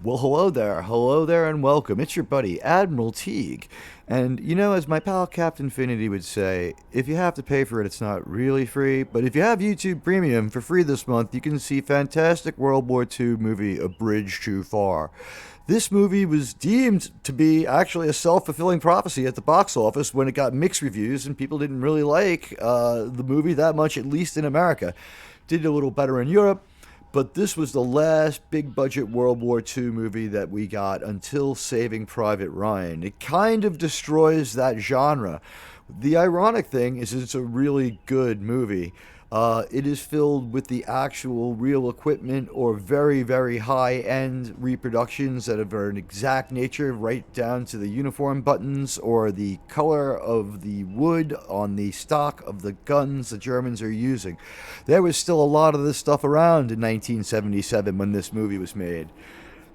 Well, hello there, and welcome. It's your buddy, Admiral Teag. And as my pal Captain Finity would say, if you have to pay for it, it's not really free. But if you have YouTube Premium for free this month, you can see fantastic World War II movie, A Bridge Too Far. This movie was deemed to be actually a self fulfilling prophecy at the box office when it got mixed reviews, and people didn't really like the movie that much, at least in America. Did a little better in Europe. But this was the last big budget World War II movie that we got until Saving Private Ryan. It kind of destroys that genre. The ironic thing is it's a really good movie. It is filled with the actual real equipment or very, very high end reproductions that are an exact nature, right down to the uniform buttons or the color of the wood on the stock of the guns the Germans are using. There was still a lot of this stuff around in 1977 when this movie was made.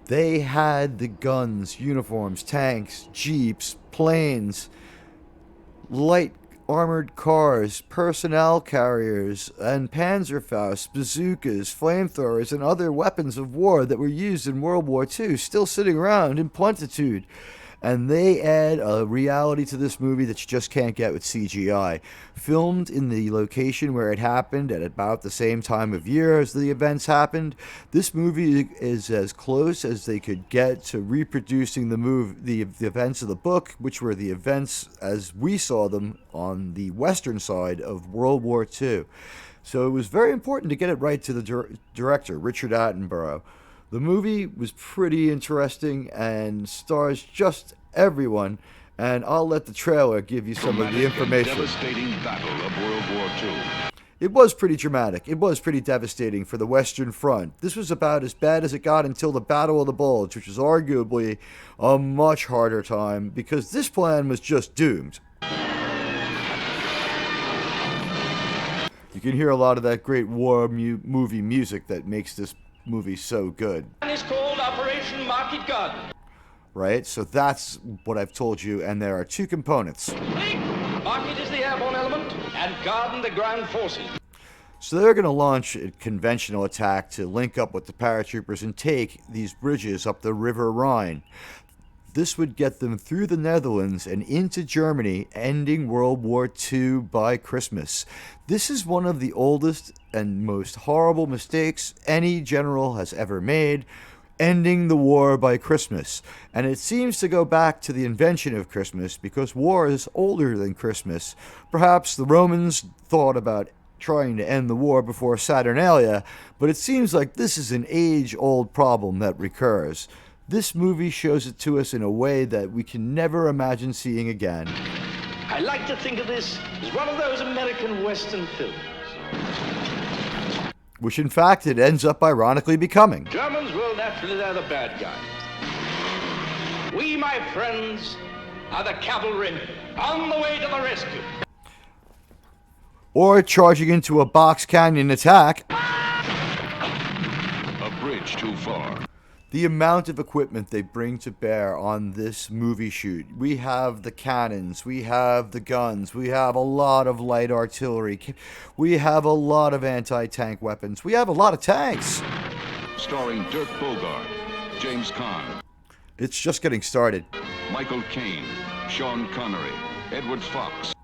They had the guns, uniforms, tanks, jeeps, planes, light armored cars, personnel carriers, and Panzerfaust, bazookas, flamethrowers, and other weapons of war that were used in World War II still sitting around in plentitude. And they add a reality to this movie that you just can't get with CGI. Filmed in the location where it happened at about the same time of year as the events happened, this movie is as close as they could get to reproducing the events of the book, which were the events as we saw them on the western side of World War II. So it was very important to get it right to the director, Richard Attenborough. The movie was pretty interesting and stars just everyone, and I'll let the trailer give you some of the information. Devastating battle of World War II. It was pretty dramatic. It was pretty devastating for the Western Front. This was about as bad as it got until the Battle of the Bulge, which was arguably a much harder time because this plan was just doomed. You can hear a lot of that great war movie music that makes this movie so good. It's called Operation Market Garden. Right? So that's what I've told you, and there are two components. Market is the airborne element, and Garden the ground forces. So they're going to launch a conventional attack to link up with the paratroopers and take these bridges up the River Rhine. This would get them through the Netherlands and into Germany, ending World War II by Christmas. This is one of the oldest and most horrible mistakes any general has ever made, ending the war by Christmas. And it seems to go back to the invention of Christmas because war is older than Christmas. Perhaps the Romans thought about trying to end the war before Saturnalia, but it seems like this is an age-old problem that recurs. This movie shows it to us in a way that we can never imagine seeing again. I like to think of this as one of those American Western films. Which in fact it ends up ironically becoming. Germans will naturally, they're the bad guys. We, my friends, are the cavalry on the way to the rescue. Or charging into a box canyon attack. A bridge too far. The amount of equipment they bring to bear on this movie shoot. We have the cannons, we have the guns, we have a lot of light artillery, we have a lot of anti-tank weapons, we have a lot of tanks. Starring Dirk Bogarde, James Caan, It's just getting started. Michael Caine, Sean Connery, Edward Fox,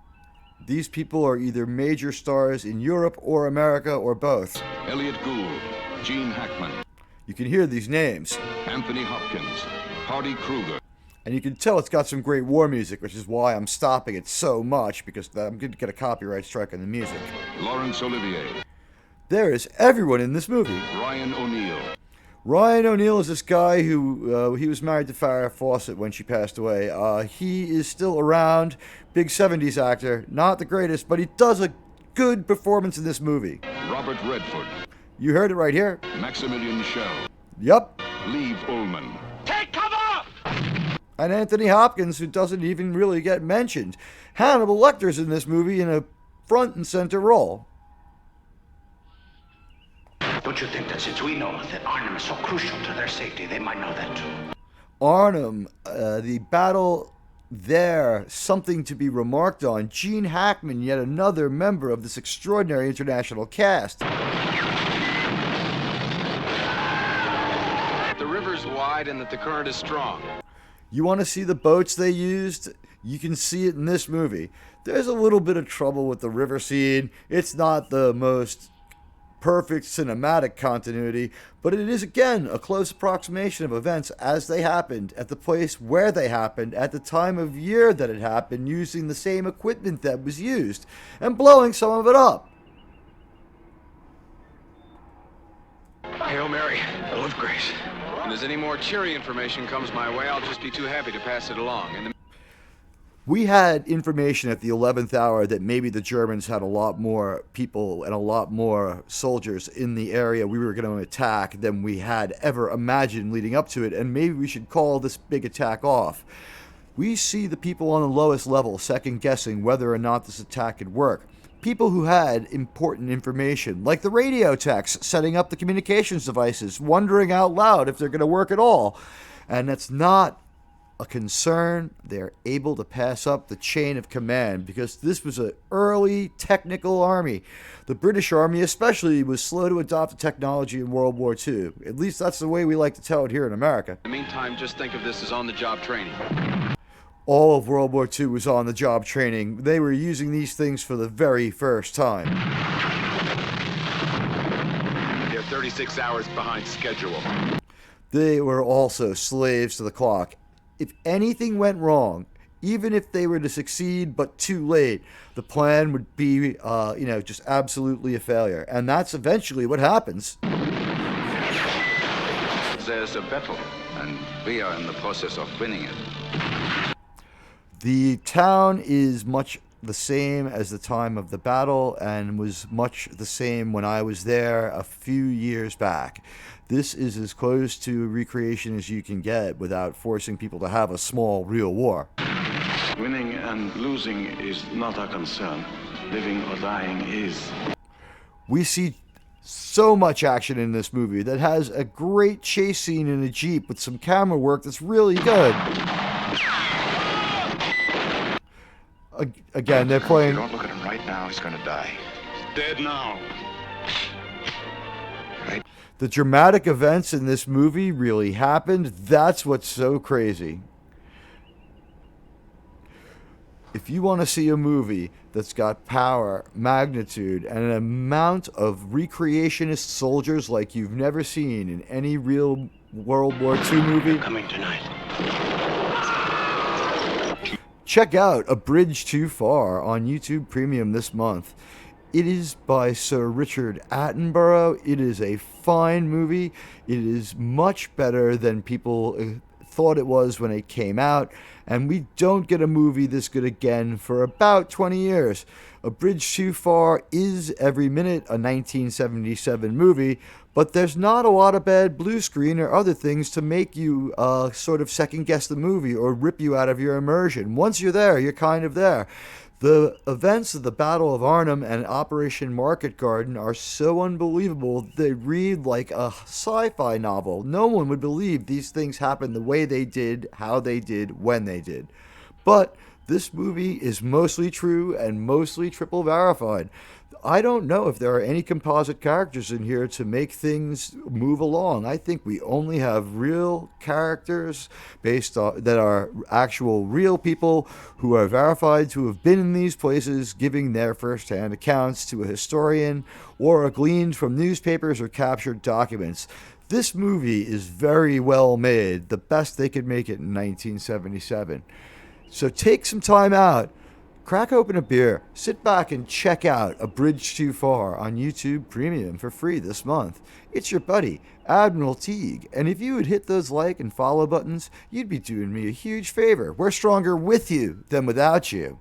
These people are either major stars in Europe or America or both. Elliot Gould, Gene Hackman, You can hear these names. Anthony Hopkins, Hardy Kruger, And you can tell it's got some great war music, which is why I'm stopping it so much, because I'm going to get a copyright strike on the music. Laurence Olivier, There is everyone in this movie. Ryan O'Neal, Ryan O'Neal is this guy who he was married to Farrah Fawcett when she passed away. He is still around, big 70s actor, not the greatest, but he does a good performance in this movie. Robert Redford, You heard it right here. Maximilian Schell, Yup. Liv Ullmann, Take cover! And Anthony Hopkins, who doesn't even really get mentioned. Hannibal Lecter's in this movie in a front and center role. Don't you think that since we know that Arnhem is so crucial to their safety, they might know that too? Arnhem, the battle there, something to be remarked on. Gene Hackman, yet another member of this extraordinary international cast. The river river's wide and that the current is strong. You want to see the boats they used? You can see it in this movie. There's a little bit of trouble with the river scene. It's not the most perfect cinematic continuity, but it is again a close approximation of events as they happened, at the place where they happened, at the time of year that it happened, using the same equipment that was used, and blowing some of it up. Hail Mary, full of grace. When there's any more cheery information comes my way, I'll just be too happy to pass it along. We had information at the 11th hour that maybe the Germans had a lot more people and a lot more soldiers in the area we were going to attack than we had ever imagined leading up to it, and maybe we should call this big attack off. We see the people on the lowest level second guessing whether or not this attack could work. People who had important information, like the radio techs setting up the communications devices, wondering out loud if they're going to work at all. And that's not a concern. They're able to pass up the chain of command because this was an early technical army. The British Army especially was slow to adopt the technology in World War II. At least that's the way we like to tell it here in America. In the meantime, just think of this as on-the-job training. All of World War II was on-the-job training. They were using these things for the very first time. They're 36 hours behind schedule. They were also slaves to the clock. If anything went wrong, even if they were to succeed but too late, the plan would be, just absolutely a failure. And that's eventually what happens. There's a battle, and we are in the process of winning it. The town is much the same as the time of the battle and was much the same when I was there a few years back. This is as close to recreation as you can get without forcing people to have a small, real war. Winning and losing is not a concern. Living or dying is. We see so much action in this movie that has a great chase scene in a Jeep with some camera work that's really good. Again, they're playing. If you don't look at him right now, he's gonna die. He's dead now. Right? The dramatic events in this movie really happened. That's what's so crazy. If you want to see a movie that's got power, magnitude, and an amount of recreationist soldiers like you've never seen in any real World War II movie, Coming tonight. check out A Bridge Too Far on YouTube Premium this month. It is by Sir Richard Attenborough. It is a fine movie. It is much better than people thought it was when it came out, and we don't get a movie this good again for about 20 years. A Bridge Too Far is every minute a 1977 movie, but there's not a lot of bad blue screen or other things to make you sort of second guess the movie or rip you out of your immersion. Once you're there, you're kind of there. The events of the Battle of Arnhem and Operation Market Garden are so unbelievable, they read like a sci-fi novel. No one would believe these things happened the way they did, how they did, when they did. But this movie is mostly true and mostly triple verified. I don't know if there are any composite characters in here to make things move along. I think we only have real characters based on that are actual real people who are verified to have been in these places, giving their first-hand accounts to a historian or are gleaned from newspapers or captured documents. This movie is very well made, the best they could make it in 1977. So take some time out. Crack open a beer, sit back and check out A Bridge Too Far on YouTube Premium for free this month. It's your buddy, Admiral Teag, and if you would hit those like and follow buttons, you'd be doing me a huge favor. We're stronger with you than without you.